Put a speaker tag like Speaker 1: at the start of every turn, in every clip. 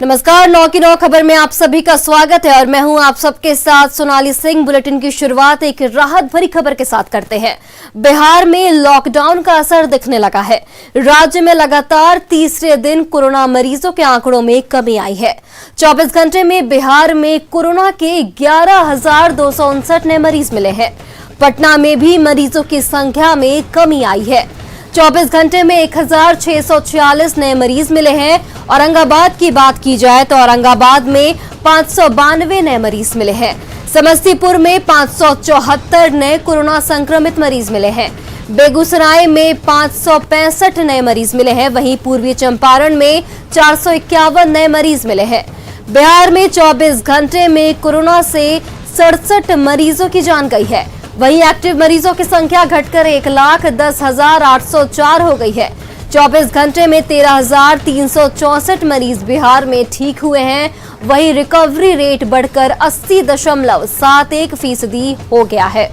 Speaker 1: नमस्कार, 9 की 9 खबर में आप सभी का स्वागत है और मैं हूं आप सबके साथ सोनाली सिंह। बुलेटिन की शुरुआत एक राहत भरी खबर के साथ करते हैं। बिहार में लॉकडाउन का असर दिखने लगा है। राज्य में लगातार तीसरे दिन कोरोना मरीजों के आंकड़ों में कमी आई है। 24 घंटे में बिहार में कोरोना के 11,259 नए मरीज मिले हैं। पटना में भी मरीजों की संख्या में कमी आई है। 24 घंटे में 1,646 नए मरीज मिले हैं। औरंगाबाद की बात की जाए तो औरंगाबाद में 592 नए मरीज मिले हैं। समस्तीपुर में 574 नए कोरोना संक्रमित मरीज मिले हैं। बेगूसराय में 565 नए मरीज मिले हैं। वहीं पूर्वी चंपारण में 451 नए मरीज मिले हैं। बिहार में 24 घंटे में कोरोना से 67 मरीजों की जान गई है। वहीं एक्टिव मरीजों की संख्या घटकर 1,10,804 हो गई है। 24 घंटे में 13,364 मरीज बिहार में ठीक हुए हैं। वहीं रिकवरी रेट बढ़कर 80.71% हो गया है।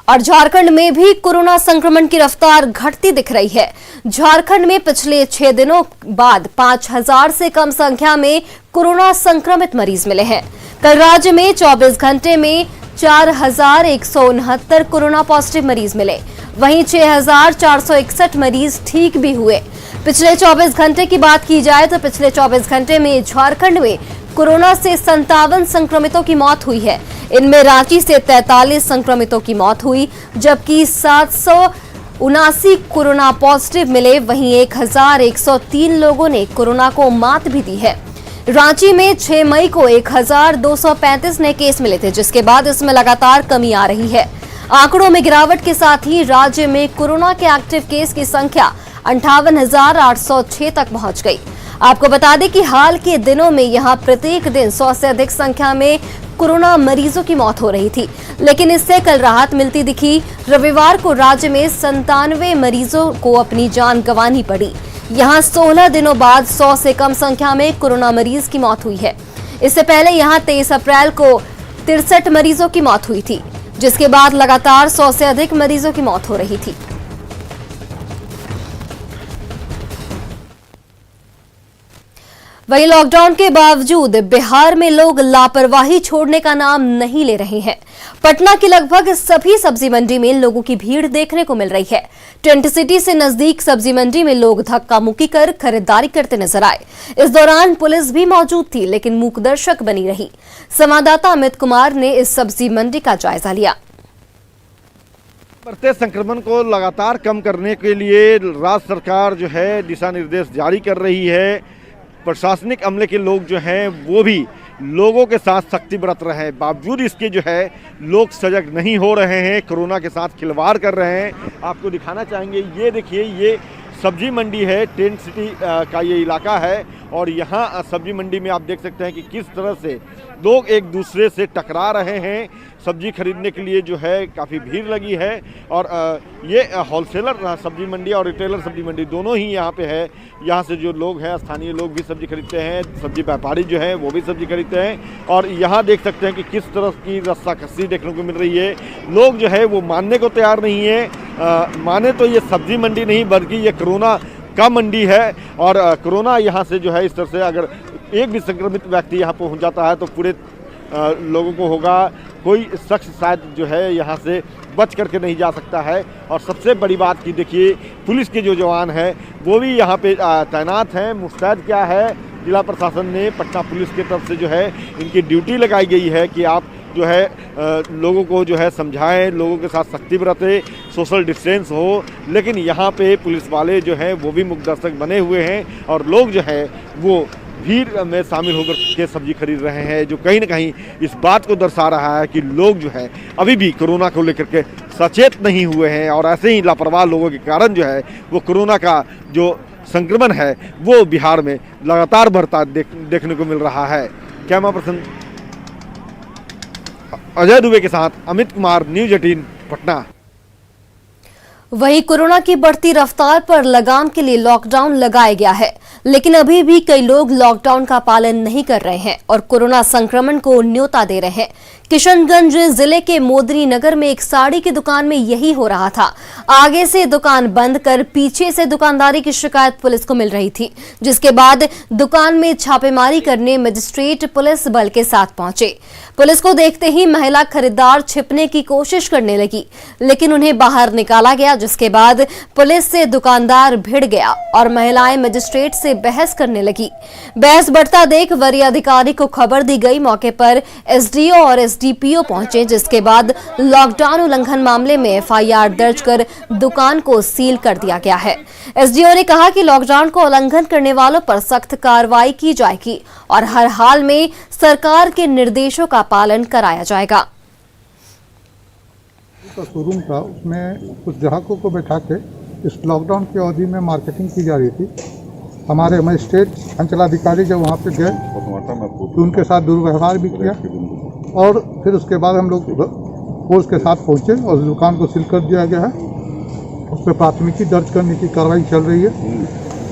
Speaker 1: और झारखंड में भी कोरोना संक्रमण की रफ्तार घटती दिख रही है। झारखंड में पिछले 6 दिनों बाद 5,000 से कम संख्या में कोरोना संक्रमित मरीज मिले हैं। कल राज्य में 24 घंटे में 4,169 कोरोना पॉजिटिव मरीज मिले। वहीं 6,461 मरीज ठीक भी हुए। पिछले 24 घंटे की बात की जाए तो पिछले 24 घंटे में झारखंड में कोरोना से 57 संक्रमितों की मौत हुई है। इनमें रांची से 43 संक्रमितों की मौत हुई, जबकि 779 कोरोना पॉजिटिव मिले। वहीं 1,103 लोगों ने कोरोना को मात भी दी है। रांची में 6 मई को 1,235 नए केस मिले थे, जिसके बाद इसमें लगातार कमी आ रही है। आंकड़ों में गिरावट के साथ ही राज्य में कोरोना के एक्टिव केस की संख्या 58,806 तक पहुंच गई। आपको बता दें कि हाल के दिनों में यहां प्रत्येक दिन 100 से अधिक संख्या में कोरोना मरीजों की मौत हो रही थी, लेकिन इससे कल राहत मिलती दिखी। रविवार को राज्य में 97 मरीजों को अपनी जान गंवानी पड़ी। यहां 16 दिनों बाद 100 से कम संख्या में कोरोना मरीज की मौत हुई है। इससे पहले यहां 23 अप्रैल को 63 मरीजों की मौत हुई थी, जिसके बाद लगातार 100 से अधिक मरीजों की मौत हो रही थी। वहीं लॉकडाउन के बावजूद बिहार में लोग लापरवाही छोड़ने का नाम नहीं ले रहे हैं। पटना की लगभग सभी सब्जी मंडी में लोगों की भीड़ देखने को मिल रही है। टेंट सिटी से नजदीक सब्जी मंडी में लोग धक्का मुक्की कर खरीदारी करते नजर आए। इस दौरान पुलिस भी मौजूद थी, लेकिन मूकदर्शक बनी रही। संवाददाता अमित कुमार ने इस सब्जी मंडी का जायजा लिया।
Speaker 2: बढ़ते संक्रमण को लगातार कम करने के लिए राज्य सरकार जो है दिशा निर्देश जारी कर रही है। प्रशासनिक अमले के लोग जो हैं वो भी लोगों के साथ सख्ती बरत रहे हैं। बावजूद इसके जो है लोग सजग नहीं हो रहे हैं, कोरोना के साथ खिलवाड़ कर रहे हैं। आपको दिखाना चाहेंगे, ये देखिए, ये सब्जी मंडी है, टेंट सिटी का ये इलाका है। और यहाँ सब्जी मंडी में आप देख सकते हैं कि किस तरह से लोग एक दूसरे से टकरा रहे हैं। सब्जी खरीदने के लिए जो है काफ़ी भीड़ लगी है। और ये होलसेलर सब्जी मंडी और रिटेलर सब्जी मंडी दोनों ही यहाँ पे है। यहाँ से जो लोग हैं, स्थानीय लोग भी सब्जी खरीदते हैं, सब्जी व्यापारी जो हैं वो भी सब्जी खरीदते हैं। और यहाँ देख सकते हैं कि किस तरह की रस्साकसी देखने को मिल रही है। लोग जो है वो मानने को तैयार नहीं है। माने तो ये सब्जी मंडी नहीं बल्कि ये कोरोना का मंडी है। और कोरोना यहाँ से जो है इस तरह से अगर एक भी संक्रमित व्यक्ति यहाँ पहुँच जाता है तो पूरे लोगों को होगा। कोई शख्स शायद जो है यहाँ से बच करके नहीं जा सकता है। और सबसे बड़ी बात की देखिए, पुलिस के जो जवान हैं वो भी यहाँ पे तैनात हैं। मुस्तैद क्या है, जिला प्रशासन ने पटना पुलिस की तरफ से जो है इनकी ड्यूटी लगाई गई है कि आप जो है लोगों को जो है समझाएं, लोगों के साथ सख्ती बरतें, सोशल डिस्टेंस हो। लेकिन यहाँ पे पुलिस वाले जो हैं वो भी मुखदर्शक बने हुए हैं और लोग जो है वो भीड़ में शामिल होकर के सब्जी खरीद रहे हैं, जो कहीं ना कहीं इस बात को दर्शा रहा है कि लोग जो है अभी भी कोरोना को लेकर के सचेत नहीं हुए हैं। और ऐसे ही लापरवाह लोगों के कारण जो है वो कोरोना का जो संक्रमण है वो बिहार में लगातार बढ़ता देखने को मिल रहा है। कैमरा पर्सन अजय दुबे के साथ अमित कुमार, न्यूज़ 18 पटना।
Speaker 1: वहीं कोरोना की बढ़ती रफ्तार पर लगाम के लिए लॉकडाउन लगाया गया है। लेकिन अभी भी कई लोग लॉकडाउन का पालन नहीं कर रहे हैं और कोरोना संक्रमण को न्योता दे रहे हैं। किशनगंज जिले के मोदरी नगर में एक साड़ी की दुकान में यही हो रहा था। आगे से दुकान बंद कर पीछे से दुकानदारी की शिकायत पुलिस को मिल रही थी, जिसके बाद दुकान में छापेमारी करने मजिस्ट्रेट पुलिस बल के साथ पहुंचे। पुलिस को देखते ही महिला खरीदार छिपने की कोशिश करने लगी, लेकिन उन्हें बाहर निकाला गया, जिसके बाद पुलिस से दुकानदार भिड़ गया और महिलाएं मजिस्ट्रेट से बहस करने लगी। बहस बढ़ता देख वरीय अधिकारी को खबर दी गई। मौके पर एसडीओ और एसडीपीओ पहुंचे, जिसके बाद लॉकडाउन उल्लंघन मामले में एफआईआर दर्ज कर दुकान को सील कर दिया गया है। एसडीओ ने कहा कि लॉकडाउन को उल्लंघन करने वालों पर सख्त कार्रवाई की जाएगी और हर हाल में सरकार के निर्देशों का पालन कराया जाएगा।
Speaker 3: तो शोरूम था, उसमें कुछ ग्राहकों को बैठा के इस लॉकडाउन की अवधि में मार्केटिंग की जा रही थी। हमारे मजिस्ट्रेट अंचलाधिकारी जब वहाँ पे गए तो उनके साथ दुर्व्यवहार भी किया और फिर उसके बाद हम लोग फोर्स के साथ पहुँचे और दुकान को सील कर दिया गया है। उस पर प्राथमिकी दर्ज करने की कार्रवाई चल रही है।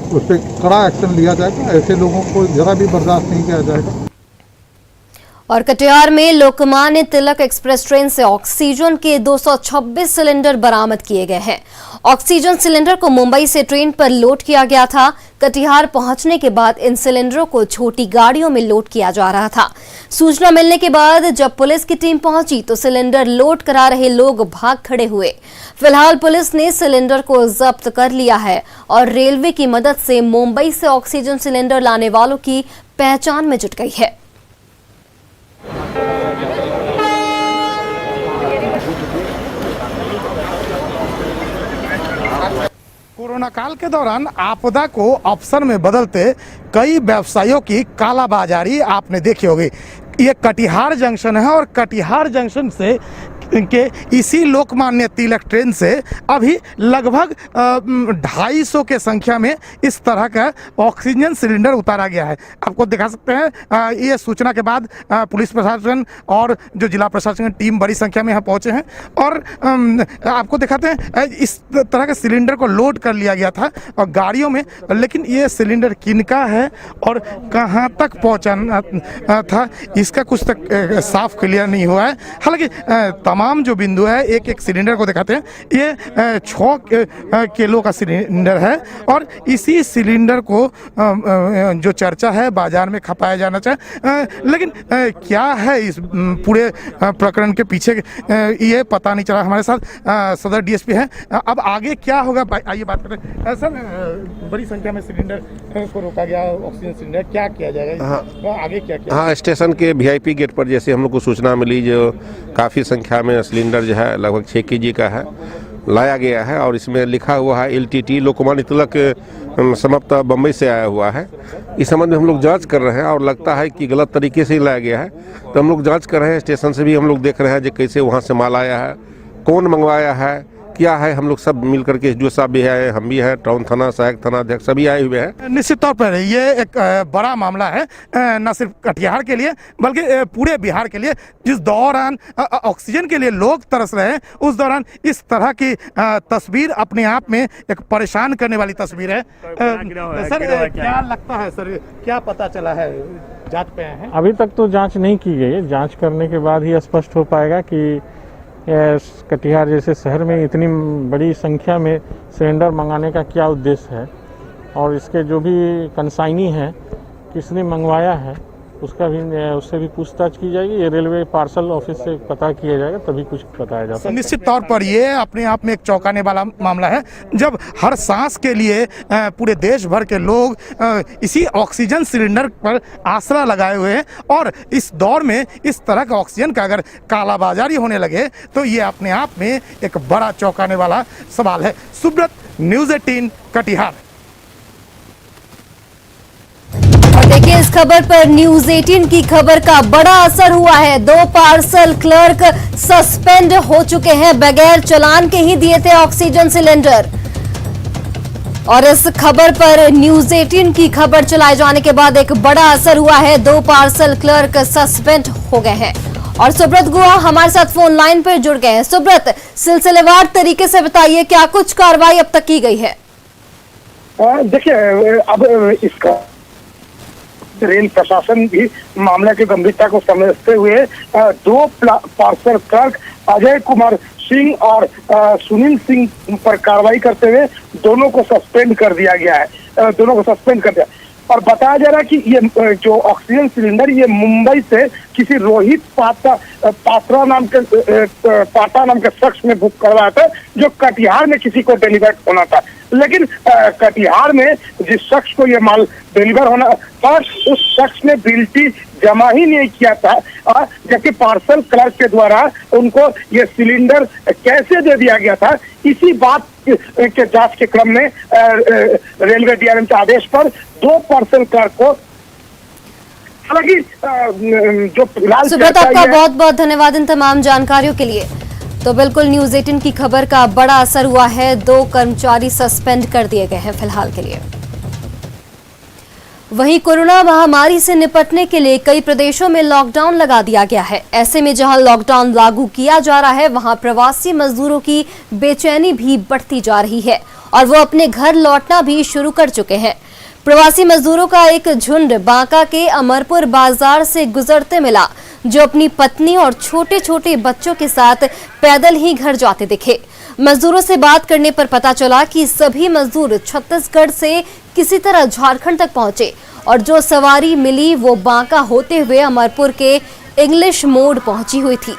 Speaker 3: उस पर कड़ा एक्शन लिया जाएगा। ऐसे लोगों को जरा भी बर्दाश्त नहीं किया जाएगा।
Speaker 1: और कटिहार में लोकमान्य तिलक एक्सप्रेस ट्रेन से ऑक्सीजन के 226 सिलेंडर बरामद किए गए हैं। ऑक्सीजन सिलेंडर को मुंबई से ट्रेन पर लोड किया गया था। कटिहार पहुंचने के बाद इन सिलेंडरों को छोटी गाड़ियों में लोड किया जा रहा था। सूचना मिलने के बाद जब पुलिस की टीम पहुंची तो सिलेंडर लोड करा रहे लोग भाग खड़े हुए। फिलहाल पुलिस ने सिलेंडर को जब्त कर लिया है और रेलवे की मदद से मुंबई से ऑक्सीजन सिलेंडर लाने वालों की पहचान में जुट गई है।
Speaker 4: कोरोना काल के दौरान आपदा को अवसर में बदलते कई व्यवसायियों की कालाबाजारी आपने देखी होगी। ये कटिहार जंक्शन है और कटिहार जंक्शन से के इसी लोकमान्य तिलक ट्रेन से अभी लगभग 250 के संख्या में इस तरह का ऑक्सीजन सिलेंडर उतारा गया है। आपको दिखा सकते हैं। ये सूचना के बाद पुलिस प्रशासन और जो जिला प्रशासन की टीम बड़ी संख्या में यहाँ पहुँचे हैं और आपको दिखाते हैं इस तरह के सिलेंडर को लोड कर लिया गया था और गाड़ियों में। लेकिन ये सिलेंडर किनका है और कहाँ तक पहुँचाना था, इसका कुछ तक साफ क्लियर नहीं हुआ है। हालांकि तमाम जो बिंदु है एक एक सिलेंडर को दिखाते हैं। ये 6 किलो का सिलेंडर है और इसी सिलेंडर को जो चर्चा है बाजार में खपाया जाना चाहिए। लेकिन क्या है इस पूरे प्रकरण के पीछे, ये पता नहीं चला। हमारे साथ सदर डीएसपी है। अब आगे क्या होगा, आइए बात करते हैं। सर, बड़ी संख्या में सिलेंडर को रोका गया, ऑक्सीजन सिलेंडर, क्या किया जाएगा? हाँ, आगे क्या किया?
Speaker 5: हाँ, स्टेशन के वीआईपी गेट पर जैसे हम लोग को सूचना मिली, जो काफ़ी संख्या में सिलेंडर जो है लगभग 6 केजी का है, लाया गया है और इसमें लिखा हुआ है एलटीटी लोकमान्य तिलक समाप्त बम्बई से आया हुआ है। इस संबंध में हम लोग जांच कर रहे हैं और लगता है कि गलत तरीके से ही लाया गया है, तो हम लोग जांच कर रहे हैं। स्टेशन से भी हम लोग देख रहे हैं जो कैसे वहाँ से माल आया है, कौन मंगवाया है, क्या है। हम लोग सब मिल करके जो साहब भी है, हम भी है, टाउन थाना सहायक थाना अध्यक्ष सभी आए हुए हैं।
Speaker 4: निश्चित तौर पर ये एक बड़ा मामला है, न सिर्फ कटिहार के लिए बल्कि पूरे बिहार के लिए। जिस दौरान ऑक्सीजन के लिए लोग तरस रहे हैं, उस दौरान इस तरह की तस्वीर अपने आप में एक परेशान करने वाली तस्वीर है। सर, क्या लगता है सर, क्या पता चला है? जांच पे हैं?
Speaker 6: अभी तक तो जांच नहीं की गई है। जांच करने के बाद ही स्पष्ट हो पाएगा कि कटिहार जैसे शहर में इतनी बड़ी संख्या में सिलेंडर मंगाने का क्या उद्देश्य है और इसके जो भी कंसाइनी है, किसने मंगवाया है, उससे भी पूछताछ की जाएगी। ये रेलवे पार्सल ऑफिस से पता किया जाएगा, तभी कुछ बताया जा सकता है।
Speaker 4: निश्चित तौर पर ये अपने आप में एक चौंकाने वाला मामला है, जब हर सांस के लिए पूरे देश भर के लोग इसी ऑक्सीजन सिलेंडर पर आसरा लगाए हुए हैं और इस दौर में इस तरह का ऑक्सीजन का अगर कालाबाजारी होने लगे तो ये अपने आप में एक बड़ा चौंकाने वाला सवाल है। सुब्रत, न्यूज़ 18 कटिहार।
Speaker 1: देखिए, इस खबर पर न्यूज़ 18 की खबर का बड़ा असर हुआ है। 2 पार्सल क्लर्क सस्पेंड हो चुके हैं, बगैर चालान के ही दिए थे ऑक्सीजन सिलेंडर। और इस खबर पर न्यूज़ 18 की खबर चलाए जाने के बाद एक बड़ा असर हुआ है। 2 पार्सल क्लर्क सस्पेंड हो गए हैं। और सुब्रत गुहा हमारे साथ फोन लाइन पर जुड़ गए हैं। सुब्रत, सिलसिलेवार तरीके से बताइए, क्या कुछ कार्रवाई अब तक की गई है?
Speaker 7: देखिए, अब इसका रेल प्रशासन भी मामले की गंभीरता को समझते हुए 2 पार्सल क्लर्क अजय कुमार सिंह और सुनील सिंह पर कार्रवाई करते हुए दोनों को सस्पेंड कर दिया गया है। और बताया जा रहा है कि ये जो ऑक्सीजन सिलेंडर ये मुंबई से किसी रोहित पाटा नाम के शख्स ने बुक करवाया था, जो कटिहार में किसी को डिलीवर होना था। लेकिन कटिहार में जिस शख्स को ये माल डिलीवर होना था, उस शख्स ने बिल्टी जमा ही नहीं किया था, जबकि पार्सल क्लर्क के द्वारा उनको ये सिलेंडर कैसे दे दिया गया था। इसी बात के जांच के क्रम में रेलवे डीआरएम के आदेश पर 2 पार्सल क्लर्क को, हालांकि जो फिलहाल
Speaker 1: सुब्रत, आपका बहुत बहुत धन्यवाद इन तमाम जानकारियों के लिए। तो बिल्कुल न्यूज 18 की खबर का बड़ा असर हुआ है, 2 कर्मचारी सस्पेंड कर दिए गए हैं फिलहाल के लिए। वहीं कोरोना महामारी से निपटने के लिए कई प्रदेशों में लॉकडाउन लगा दिया गया है। ऐसे में जहां लॉकडाउन लागू किया जा रहा है, वहां प्रवासी मजदूरों की बेचैनी भी बढ़ती जा रही है और वो अपने घर लौटना भी शुरू कर चुके हैं। प्रवासी मजदूरों का एक झुंड बांका के अमरपुर बाजार से गुजरते मिला, जो अपनी पत्नी और छोटे छोटे बच्चों के साथ पैदल ही घर जाते दिखे। मजदूरों से बात करने पर पता चला कि सभी मजदूर छत्तीसगढ़ से किसी तरह झारखंड तक पहुंचे और जो सवारी मिली वो बांका होते हुए अमरपुर के इंग्लिश मोड़ पहुंची हुई थी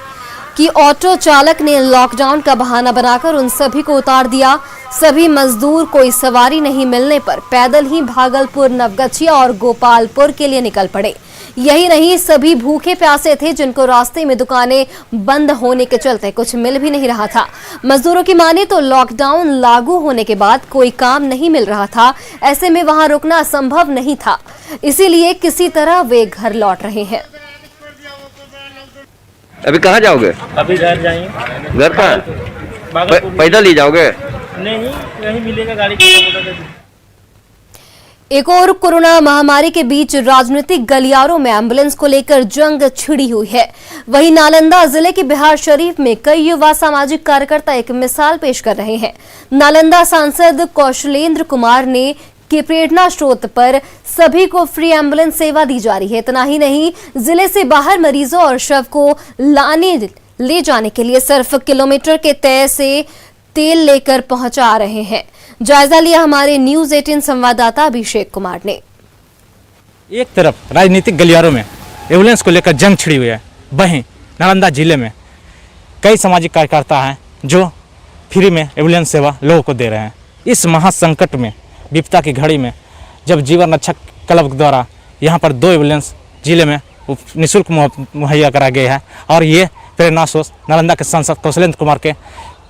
Speaker 1: कि ऑटो चालक ने लॉकडाउन का बहाना बनाकर उन सभी को उतार दिया। सभी मजदूर कोई सवारी नहीं मिलने पर पैदल ही भागलपुर, नवगछिया और गोपालपुर के लिए निकल पड़े। यही नहीं, सभी भूखे प्यासे थे, जिनको रास्ते में दुकानें बंद होने के चलते कुछ मिल भी नहीं रहा था। मजदूरों की माने तो लॉकडाउन लागू होने के बाद कोई काम नहीं मिल रहा था, ऐसे में वहां रुकना संभव नहीं था, इसीलिए किसी तरह वे घर लौट रहे हैं।
Speaker 8: अभी कहाँ जाओगे?
Speaker 9: अभी घर जाएंगे।
Speaker 8: घर कहाँ? पैदल ही जाओगे?
Speaker 9: नहीं, यही मिलेगा गाड़ी।
Speaker 1: एक और कोरोना महामारी के बीच राजनीतिक गलियारों में एम्बुलेंस को लेकर जंग छिड़ी हुई है। वहीं नालंदा जिले के बिहार शरीफ में कई युवा सामाजिक कार्यकर्ता एक मिसाल पेश कर रहे हैं। नालंदा सांसद कौशलेंद्र कुमार ने के प्रेरणा स्रोत पर सभी को फ्री एम्बुलेंस सेवा दी जा रही है। इतना ही नहीं, जिले से बाहर मरीजों और शव को ले जाने के लिए सिर्फ किलोमीटर के तय से तेल लेकर पहुंचा रहे हैं। जायजा लिया हमारे न्यूज 18 संवाददाता अभिषेक कुमार ने।
Speaker 10: एक तरफ राजनीतिक गलियारों में एम्बुलेंस को लेकर जंग छिड़ी हुई है, वहीं नालंदा जिले में कई सामाजिक कार्यकर्ता हैं जो फ्री में एम्बुलेंस सेवा लोगों को दे रहे हैं। इस महासंकट में, विपदा की घड़ी में, जब जीवन रक्षक क्लब द्वारा यहाँ पर 2 एम्बुलेंस जिले में निःशुल्क मुहैया करा गया है और ये प्रेरणा सोच नालंदा के सांसद कौशलेंद्र कुमार के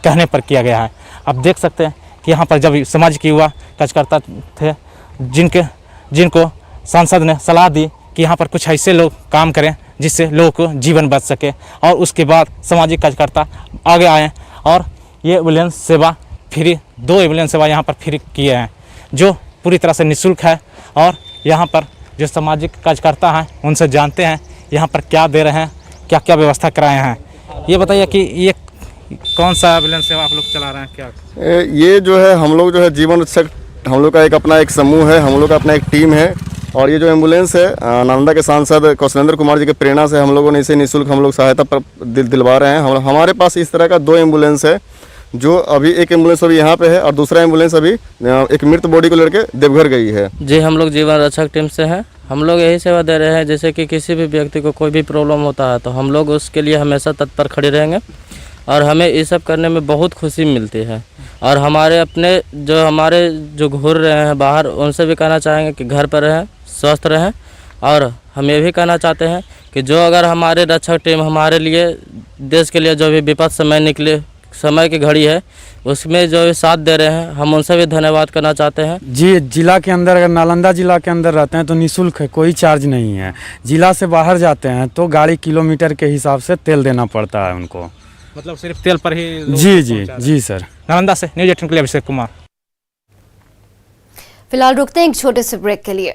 Speaker 10: कहने पर किया गया है। आप देख सकते हैं कि यहाँ पर जब समाज के युवा कार्यकर्ता थे, जिनको सांसद ने सलाह दी कि यहाँ पर कुछ ऐसे लोग काम करें जिससे लोगों को जीवन बच सके, और उसके बाद सामाजिक कार्यकर्ता आगे आए और ये एम्बुलेंस सेवा फ्री, 2 एम्बुलेंस सेवा यहाँ पर फ्री किए हैं, जो पूरी तरह से निःशुल्क है। और यहाँ पर जो सामाजिक कार्यकर्ता हैं उनसे जानते हैं यहाँ पर क्या दे रहे हैं, क्या क्या व्यवस्था कराए हैं। ये बताइए कि ये कौन सा एम्बुलेंस सेवा आप लोग चला रहे हैं? क्या
Speaker 11: ये जो है हम लोग जो है जीवन रक्षक, हम लोग का एक अपना एक समूह है, हम लोग का अपना एक टीम है। और ये जो एम्बुलेंस है नालंदा के सांसद कौशलेंद्र कुमार जी के प्रेरणा से हम लोगों ने इसे निःशुल्क हम लोग सहायता पर दिलवा रहे हैं। हमारे पास इस तरह का 2 एम्बुलेंस है, जो अभी एक एम्बुलेंस अभी यहाँ पे है और दूसरा एम्बुलेंस अभी एक मृत बॉडी को लेकर देवघर गई है।
Speaker 9: जी, हम लोग जीवन रक्षक टीम से हैं। हम लोग यही सेवा दे रहे हैं, जैसे कि किसी भी व्यक्ति को कोई भी प्रॉब्लम होता है तो हम लोग उसके लिए हमेशा तत्पर खड़े रहेंगे और हमें ये सब करने में बहुत खुशी मिलती है। और हमारे जो घूर रहे हैं बाहर, उनसे भी कहना चाहेंगे कि घर पर रहें, स्वस्थ रहें। और हम ये भी कहना चाहते हैं कि जो अगर हमारे रक्षक टीम हमारे लिए, देश के लिए जो भी विपद समय की घड़ी है, उसमें जो साथ दे रहे हैं, हम उनसे भी धन्यवाद करना चाहते हैं।
Speaker 12: जी, जिला के अंदर, अगर नालंदा जिला के अंदर रहते हैं तो निःशुल्क है, कोई चार्ज नहीं है। जिला से बाहर जाते हैं तो गाड़ी किलोमीटर के हिसाब से तेल देना पड़ता है उनको,
Speaker 10: मतलब सिर्फ तेल पर ही?
Speaker 12: जी सर।
Speaker 10: नालंदा से न्यूज 18 के लिए अभिषेक कुमार।
Speaker 1: फिलहाल रुकते हैं एक छोटे से ब्रेक के लिए।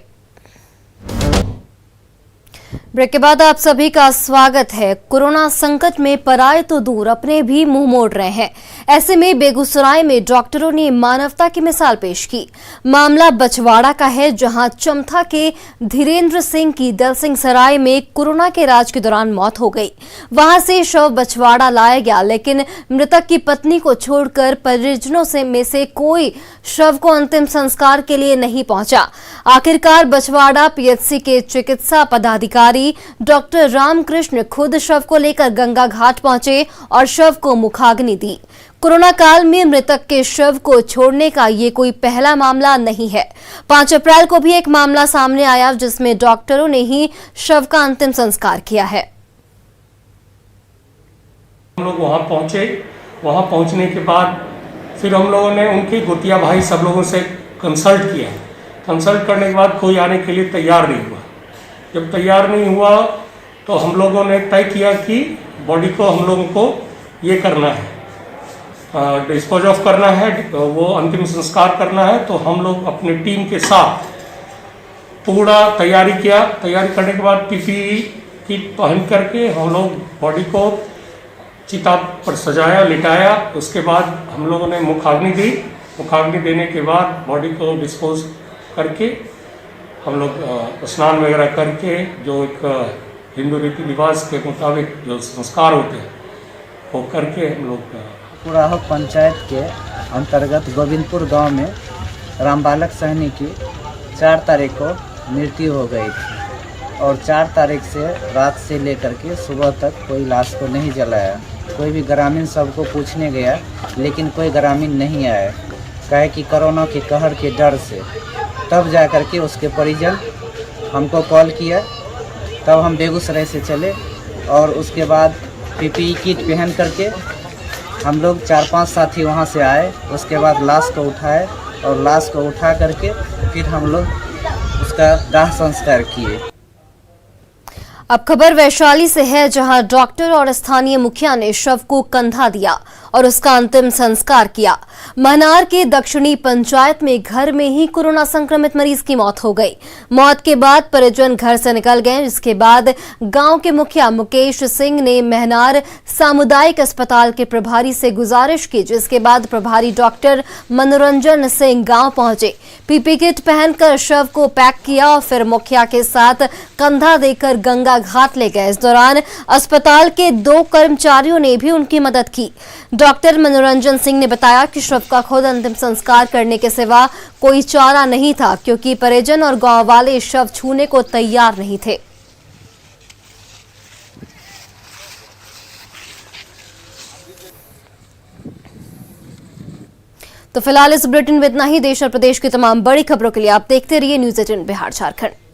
Speaker 1: ब्रेक के बाद आप सभी का स्वागत है। कोरोना संकट में पराये तो दूर, अपने भी मुंह मोड़ रहे हैं। ऐसे में बेगूसराय में डॉक्टरों ने मानवता की मिसाल पेश की। मामला बछवाड़ा का है, जहां चमथा के धीरेन्द्र सिंह की दलसिंह सराय में कोरोना के इलाज के दौरान मौत हो गई। वहां से शव बछवाड़ा लाया गया, लेकिन मृतक की पत्नी को छोड़कर परिजनों में से कोई शव को अंतिम संस्कार के लिए नहीं पहुंचा। आखिरकार बछवाड़ा पीएचसी के चिकित्सा पदाधिकारी डॉक्टर रामकृष्ण खुद शव को लेकर गंगा घाट पहुंचे और शव को मुखाग्नि दी। कोरोना काल में मृतक के शव को छोड़ने का ये कोई पहला मामला नहीं है। 5 अप्रैल को भी एक मामला सामने आया, जिसमें डॉक्टरों ने ही शव का अंतिम संस्कार किया है।
Speaker 13: हम लोग वहां पहुंचे। वहां पहुंचने के बाद फिर हम लोगों ने उनके गोतिया भाई सब लोगों से कंसल्ट किया। कंसल्ट करने के बाद कोई आने के लिए तैयार नहीं हुआ। जब तैयार नहीं हुआ तो हम लोगों ने तय किया कि बॉडी को हम लोगों को ये करना है, डिस्पोज ऑफ करना है, वो अंतिम संस्कार करना है। तो हम लोग अपने टीम के साथ पूरा तैयारी किया। तैयारी करने के बाद पीपीई किट पहन करके हम लोग बॉडी को चिता पर सजाया, लिटाया। उसके बाद हम लोगों ने मुखाग्नि दी। मुखाग्नि देने के बाद बॉडी को डिस्पोज करके हम लोग स्नान वगैरह करके, जो एक हिंदू रीति रिवाज के मुताबिक जो संस्कार होते हैं वो करके हम लोग
Speaker 14: पुराहो पंचायत के अंतर्गत गोविंदपुर गांव में रामबालक सहनी की 4 तारीख को मृत्यु हो गई थी और 4 तारीख से रात से लेकर के सुबह तक कोई लाश को नहीं जलाया। कोई भी ग्रामीण सबको पूछने गया, लेकिन कोई ग्रामीण नहीं आया, कहे कि कोरोना के कहर के डर से। तब जा कर के उसके परिजन हमको कॉल किया, तब हम बेगूसराय से चले और उसके बाद पीपीई किट पहन करके हम लोग 4-5 साथी वहां से आए। उसके बाद लाश को उठाए और लाश को उठा करके फिर हम लोग उसका दाह संस्कार किए।
Speaker 1: अब खबर वैशाली से है, जहां डॉक्टर और स्थानीय मुखिया ने शव को कंधा दिया और उसका अंतिम संस्कार किया। महनार के दक्षिणी पंचायत में घर में ही कोरोना संक्रमित मरीज की मौत हो गई। मौत के बाद परिजन घर से निकल गए, जिसके बाद गांव के मुखिया मुकेश सिंह ने महनार सामुदायिक अस्पताल के प्रभारी से गुजारिश की, जिसके बाद प्रभारी डॉक्टर मनोरंजन सिंह गांव पहुंचे। पीपी किट पहनकर शव को पैक किया और फिर मुखिया के साथ कंधा देकर गंगा घाट ले गए। इस दौरान अस्पताल के 2 कर्मचारियों ने भी उनकी मदद की। डॉक्टर मनोरंजन सिंह ने बताया कि शव का खुद अंतिम संस्कार करने के सिवा कोई चारा नहीं था, क्योंकि परिजन और गांव वाले शव छूने को तैयार नहीं थे। तो फिलहाल इस बुलेटिन में इतना ही। देश और प्रदेश की तमाम बड़ी खबरों के लिए आप देखते रहिए न्यूज़ 18 बिहार झारखंड।